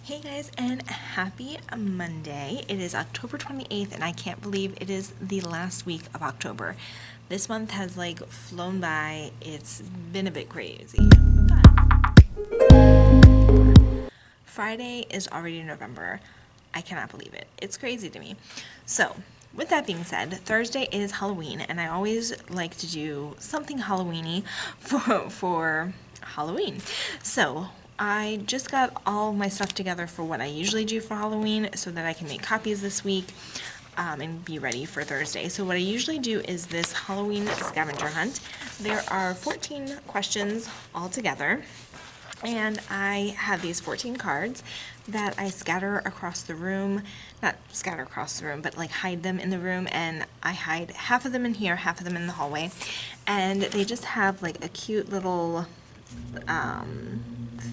Hey guys, and happy Monday. It is October 28th, and I can't believe it is the last week of October. This month has flown by. It's been a bit crazy. Friday is already November. I cannot believe it. It's crazy to me. So, with that being said, Thursday is Halloween, and I always like to do something Halloweeny for Halloween. So, I just got all my stuff together for what I usually do for Halloween so that I can make copies this week and be ready for Thursday. So what I usually do is this Halloween scavenger hunt. There are 14 questions altogether, and I have these 14 cards that I scatter across the room. Not scatter across the room, but hide them in the room, and I hide half of them in here, half of them in the hallway. And they just have a cute little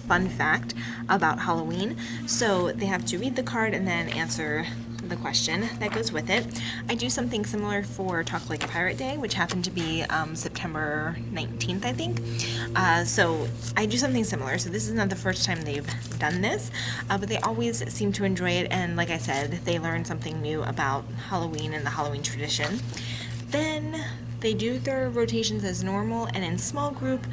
fun fact about Halloween. So they have to read the card and then answer the question that goes with it. I do something similar for Talk Like a Pirate Day, which happened to be September 19th, I think. So I do something similar. So this is not the first time they've done this, but they always seem to enjoy it. And like I said, they learn something new about Halloween and the Halloween tradition. Then they do their rotations as normal, and in small group,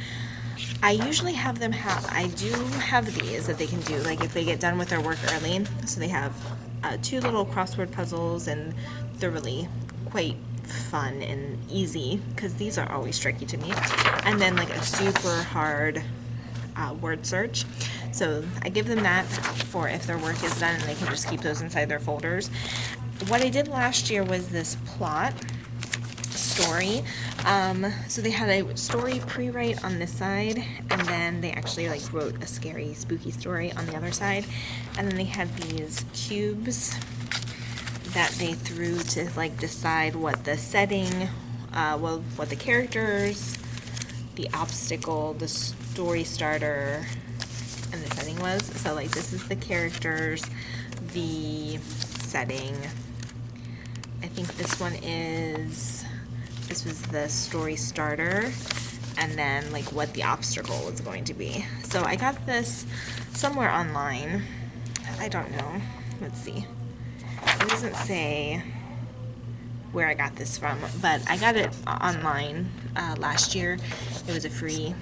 I usually have them I do have these that they can do, if they get done with their work early. So they have 2 little crossword puzzles, and they're really quite fun and easy, because these are always tricky to me. And then a super hard word search. So I give them that for if their work is done, and they can just keep those inside their folders. What I did last year was this plot story. So they had a story pre-write on this side, and then they actually wrote a scary, spooky story on the other side. And then they had these cubes that they threw to decide what the setting, what the characters, the obstacle, the story starter, and the setting was. So this is the characters, the setting. I think this was the story starter, and then what the obstacle was going to be. So I got this somewhere online. I don't know. Let's see. It doesn't say where I got this from, but I got it online last year. It was a free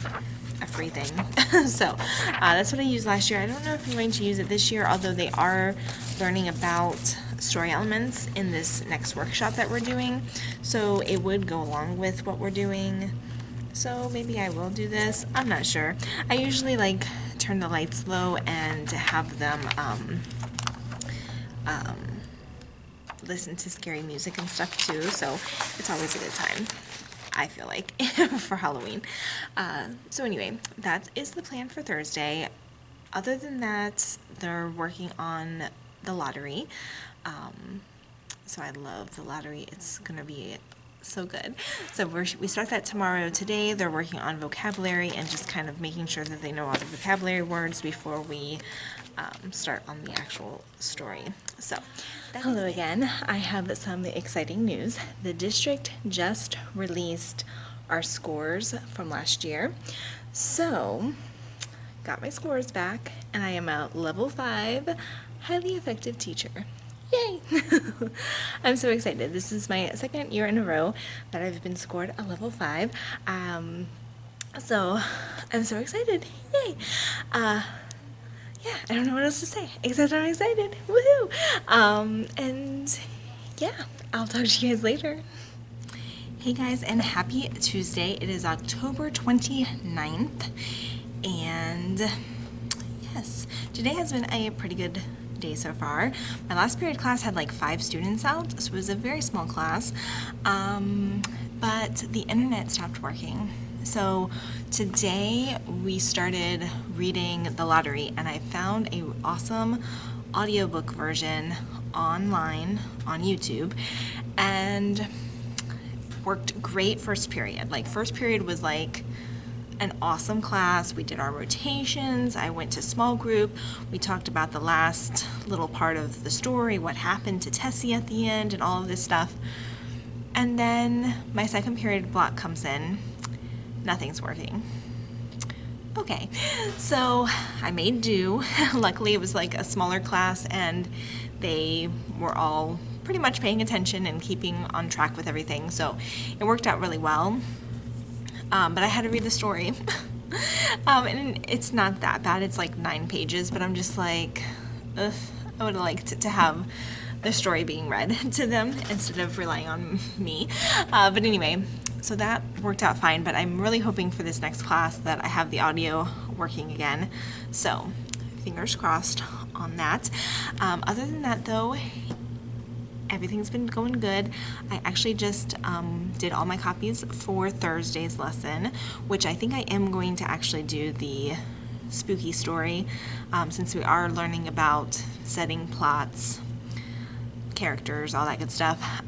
thing. So that's what I used last year. I don't know if I'm going to use it this year, although they are learning about story elements in this next workshop that we're doing, so it would go along with what we're doing. So maybe I will do this. I'm not sure. I usually turn the lights low and have them listen to scary music and stuff too, so it's always a good time, I feel like, for Halloween. So anyway, that is the plan for Thursday. Other than that, they're working on the lottery. So I love the lottery. It's gonna be so good. So we start that tomorrow. Today they're working on vocabulary and just kind of making sure that they know all the vocabulary words before we start on the actual story. So hello again. I have some exciting news. The district just released our scores from last year. So got my scores back, and I am a level 5 highly effective teacher. Yay! I'm so excited. This is my second year in a row that I've been scored a level 5. So I'm so excited. Yay! Yeah, I don't know what else to say, except I'm excited. Woohoo! And yeah, I'll talk to you guys later. Hey guys, and happy Tuesday. It is October 29th, and yes, today has been a pretty good day so far. My last period class had 5 students out, so it was a very small class, but the internet stopped working. So today we started reading the lottery, and I found a awesome audiobook version online on YouTube, and worked great first period. First period was an awesome class. We did our rotations. I went to small group. We talked about the last little part of the story, what happened to Tessie at the end, and all of this stuff. And then my second period block comes in. Nothing's working. Okay, so I made do. Luckily, it was like a smaller class, and they were all pretty much paying attention and keeping on track with everything, so it worked out really well. But I had to read the story. And it's not that bad, it's like 9 pages, but I'm just like, ugh, I would have liked to have the story being read to them instead of relying on me. But anyway, so that worked out fine, but I'm really hoping for this next class that I have the audio working again. So fingers crossed on that. Other than that though, everything's been going good. I actually just did all my copies for Thursday's lesson, which I think I am going to actually do the spooky story, since we are learning about setting plots, characters, all that good stuff.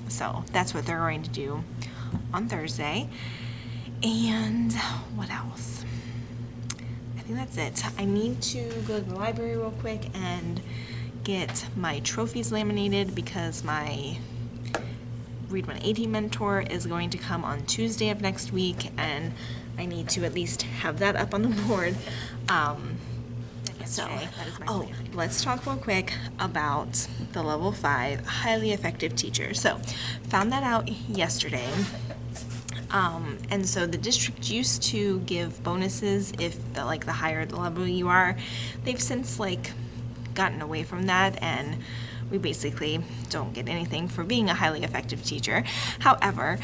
So that's what they're going to do on Thursday. And what else? I think that's it. I need to go to the library real quick and get my trophies laminated because my Read 180 mentor is going to come on Tuesday of next week, and I need to at least have that up on the board. Let's talk real quick about the level 5 highly effective teacher. So found that out yesterday. And so the district used to give bonuses if the higher the level you are. They've since gotten away from that, and we basically don't get anything for being a highly effective teacher. However,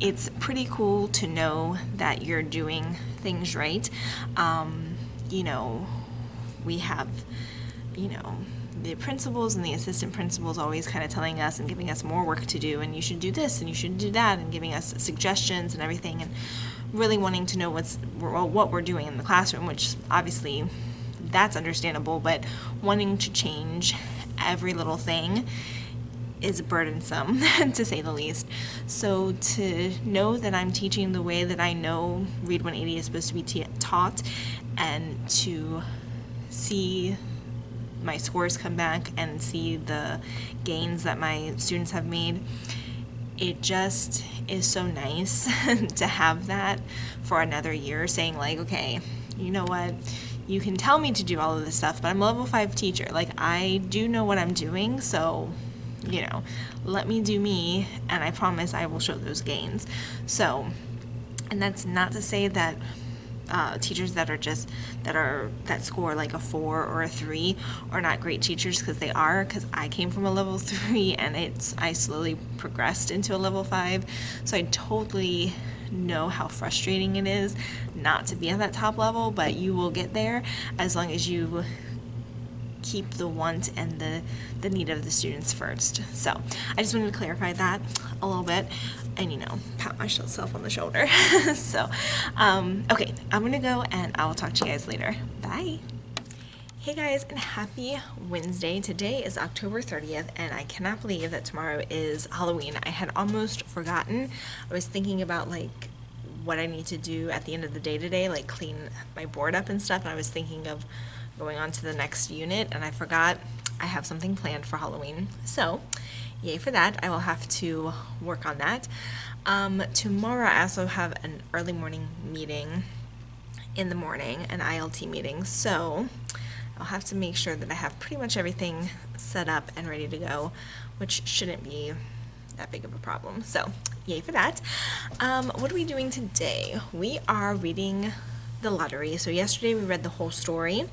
it's pretty cool to know that you're doing things right. We have, the principals and the assistant principals always kind of telling us and giving us more work to do, and you should do this and you should do that, and giving us suggestions and everything, and really wanting to know what we're doing in the classroom, which obviously that's understandable, but wanting to change every little thing is burdensome to say the least. So to know that I'm teaching the way that I know Read 180 is supposed to be taught, and to see my scores come back and see the gains that my students have made, it just is so nice to have that for another year, saying okay, you know what, you can tell me to do all of this stuff, but I'm a level 5 teacher. I do know what I'm doing, so, let me do me, and I promise I will show those gains. So, and that's not to say that teachers that score a 4 or a 3 are not great teachers, because they are, because I came from a level 3 and I slowly progressed into a level 5, so I totally know how frustrating it is not to be at that top level, but you will get there as long as you keep the want and the need of the students first. So I just wanted to clarify that a little bit and pat myself on the shoulder. So okay, I'm gonna go and I'll talk to you guys later. Bye. Hey guys, and happy Wednesday. Today is October 30th, and I cannot believe that tomorrow is Halloween. I had almost forgotten. I was thinking about what I need to do at the end of the day today, clean my board up and stuff, and I was thinking of going on to the next unit, and I forgot I have something planned for Halloween. So yay for that. I will have to work on that. Tomorrow I also have an early morning meeting in the morning, an ILT meeting, so I'll have to make sure that I have pretty much everything set up and ready to go, which shouldn't be that big of a problem. So yay for that. What are we doing today? We are reading the lottery. So yesterday we read the whole story,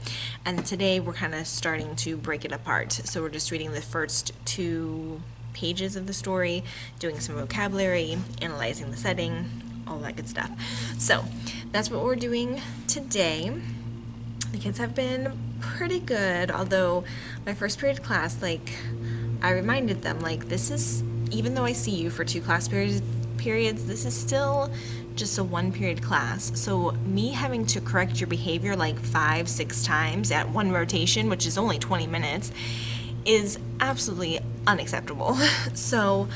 and today we're kind of starting to break it apart. So we're just reading the first 2 pages of the story, doing some vocabulary, analyzing the setting, all that good stuff. So that's what we're doing today. The kids have been pretty good, although my first period class, I reminded them, this is, even though I see you for 2 class periods, this is still just a 1 period class. So me having to correct your behavior 5-6 times at 1 rotation, which is only 20 minutes, is absolutely unacceptable. So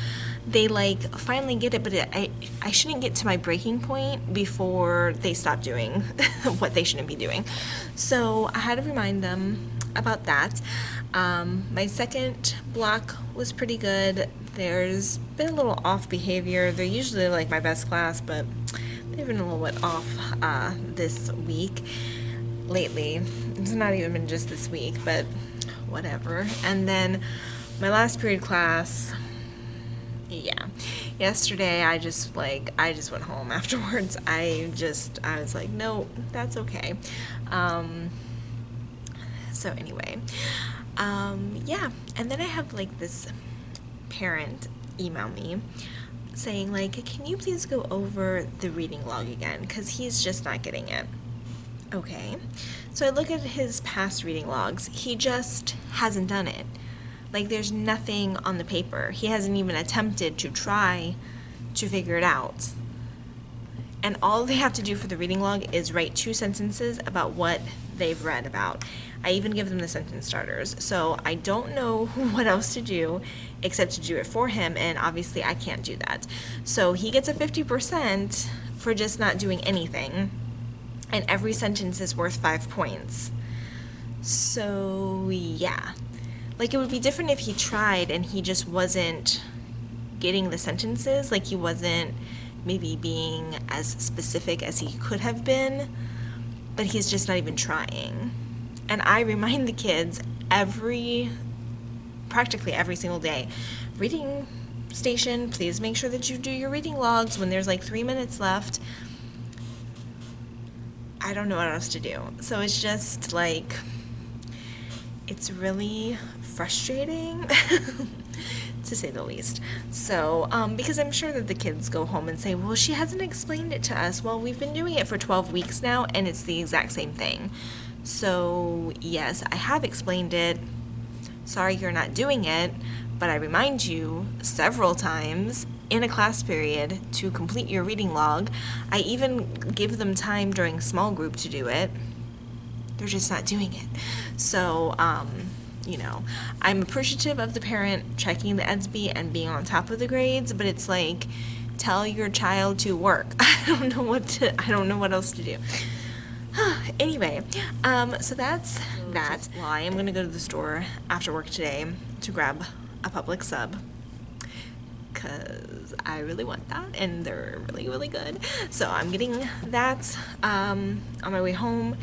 they finally get it, but I shouldn't get to my breaking point before they stop doing what they shouldn't be doing. So I had to remind them about that. My second block was pretty good. There's been a little off behavior. They're usually my best class, but they've been a little bit off this week. Lately. It's not even been just this week, but whatever. And then my last period class, yeah. Yesterday I just went home afterwards. I was like, no, that's okay. So anyway, yeah. And then I have like this parent email me saying like, can you please go over the reading log again? Because he's just not getting it. Okay, so I look at his past reading logs. He just hasn't done it. Like, there's nothing on the paper. He hasn't even attempted to try to figure it out. And all they have to do for the reading log is write 2 sentences about what they've read about. I even give them the sentence starters. So I don't know what else to do except to do it for him, and obviously I can't do that. So he gets a 50% for just not doing anything. And every sentence is worth 5 points. So, yeah. Like, it would be different if he tried and he just wasn't getting the sentences, like he wasn't maybe being as specific as he could have been, but he's just not even trying. And I remind the kids practically every single day, reading station, please make sure that you do your reading logs when there's like 3 minutes left. I don't know what else to do. So it's just like, it's really frustrating to say the least. So, because I'm sure that the kids go home and say, well, she hasn't explained it to us. Well, we've been doing it for 12 weeks now and it's the exact same thing. So yes, I have explained it. Sorry you're not doing it, but I remind you several times in a class period to complete your reading log. I even give them time during small group to do it. They're just not doing it. So, you know, I'm appreciative of the parent checking the EDSB and being on top of the grades, but it's like, tell your child to work. I don't know what else to do. Anyway, so that's that. Well, I am gonna go to the store after work today to grab a Publix sub, because I really want that and they're really, really good. So I'm getting that on my way home,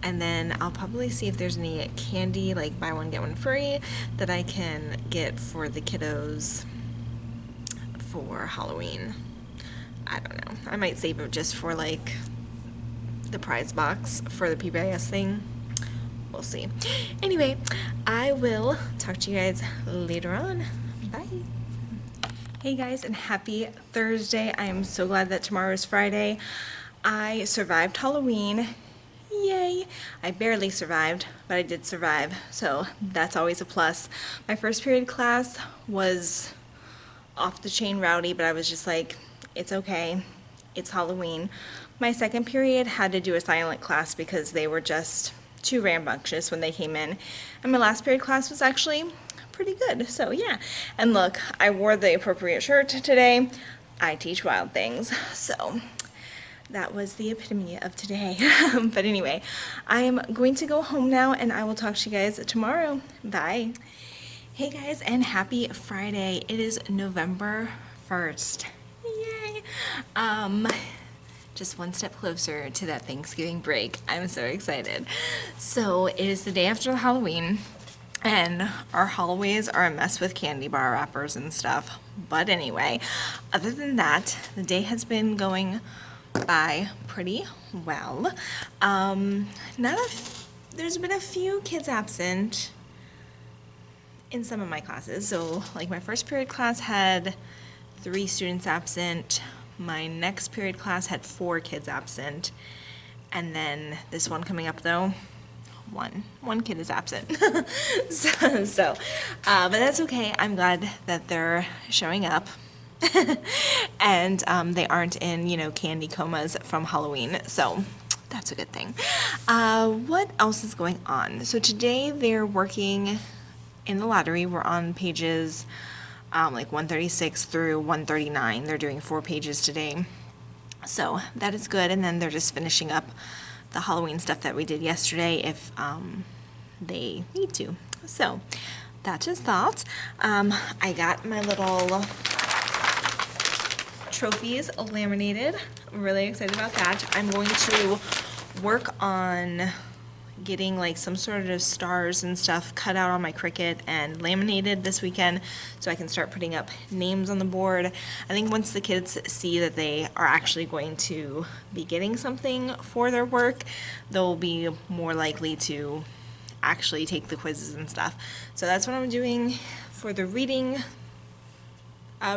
and then I'll probably see if there's any candy, like buy one get one free, that I can get for the kiddos for Halloween. I don't know, I might save it just for like the prize box for the PBIS thing. We'll see. Anyway, I will talk to you guys later on. Bye. Hey guys, and happy Thursday. I am so glad that tomorrow is Friday. I survived Halloween. Yay! I barely survived, but I did survive, so that's always a plus. My first period class was off the chain rowdy, but I was just like, it's okay. It's Halloween. My second period had to do a silent class because they were just too rambunctious when they came in. And my last period class was actually pretty good, so yeah. And look, I wore the appropriate shirt today. I teach wild things, so that was the epitome of today. But anyway, I am going to go home now and I will talk to you guys tomorrow. Bye. Hey guys, and happy Friday. It is November 1st. Yay. Just one step closer to that Thanksgiving break. I'm so excited. So it is the day after Halloween, and our hallways are a mess with candy bar wrappers and stuff. But anyway, other than that, the day has been going by pretty well. There's been a few kids absent in some of my classes. So like my first period class had 3 students absent. My next period class had 4 kids absent, and then this one coming up though, one kid is absent. so but that's okay. I'm glad that they're showing up and they aren't in, you know, candy comas from Halloween, so that's a good thing. What else is going on? So today they're working in the lottery. We're on pages like 136 through 139. They're doing 4 pages today. So that is good. And then they're just finishing up the Halloween stuff that we did yesterday if they need to. So that's just that. I got my little trophies laminated. I'm really excited about that. I'm going to work on getting like some sort of stars and stuff cut out on my Cricut and laminated this weekend so I can start putting up names on the board. I think once the kids see that they are actually going to be getting something for their work, they'll be more likely to actually take the quizzes and stuff. So that's what I'm doing for the reading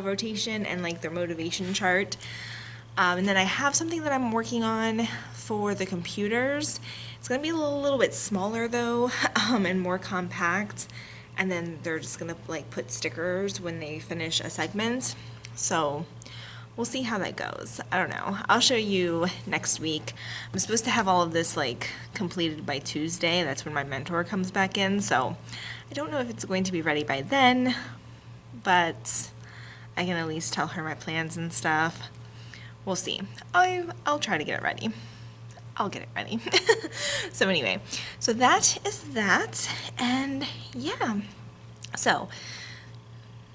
rotation and like their motivation chart. And then I have something that I'm working on for the computers. It's going to be a little bit smaller though, and more compact. And then they're just going to like put stickers when they finish a segment. So we'll see how that goes. I don't know. I'll show you next week. I'm supposed to have all of this like completed by Tuesday. That's when my mentor comes back in. So I don't know if it's going to be ready by then, but I can at least tell her my plans and stuff. We'll see. I'll try to get it ready. I'll get it ready. So anyway, so that is that, and yeah. So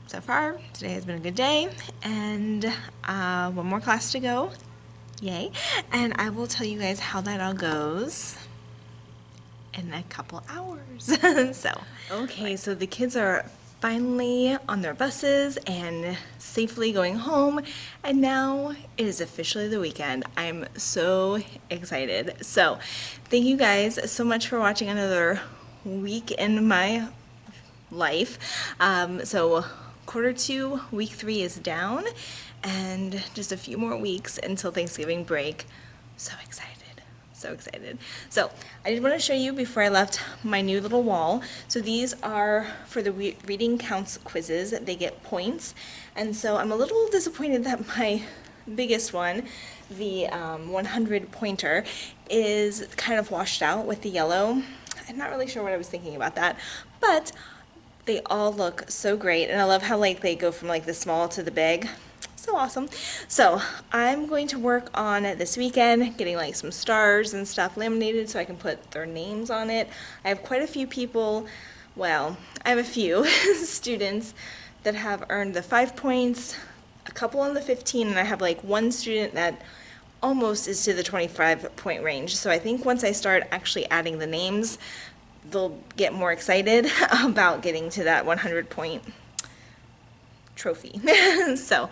far, today has been a good day, and one more class to go. Yay. And I will tell you guys how that all goes in a couple hours. Okay, so the kids are finally on their buses and safely going home, and now it is officially the weekend. I'm so excited. So thank you guys so much for watching another week in my life. So Q2, week 3 is down, and just a few more weeks until Thanksgiving break. So excited. So excited. So I did want to show you before I left my new little wall. So these are for the reading counts quizzes. They get points, and so I'm a little disappointed that my biggest one, the 100 pointer, is kind of washed out with the yellow. I'm not really sure what I was thinking about that, but they all look so great, and I love how like they go from like the small to the big. So awesome. So I'm going to work on it this weekend, getting like some stars and stuff laminated so I can put their names on it. I have quite a few people, well, I have a few students that have earned the 5 points, a couple on the 15, and I have like one student that almost is to the 25-point range. So I think once I start actually adding the names, they'll get more excited about getting to that 100-point trophy. So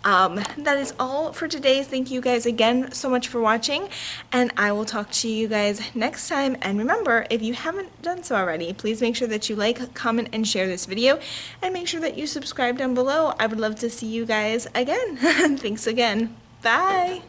that is all for today. Thank you guys again so much for watching, and I will talk to you guys next time. And remember, if you haven't done so already, please make sure that you like, comment, and share this video, and make sure that you subscribe down below. I would love to see you guys again. Thanks again. Bye.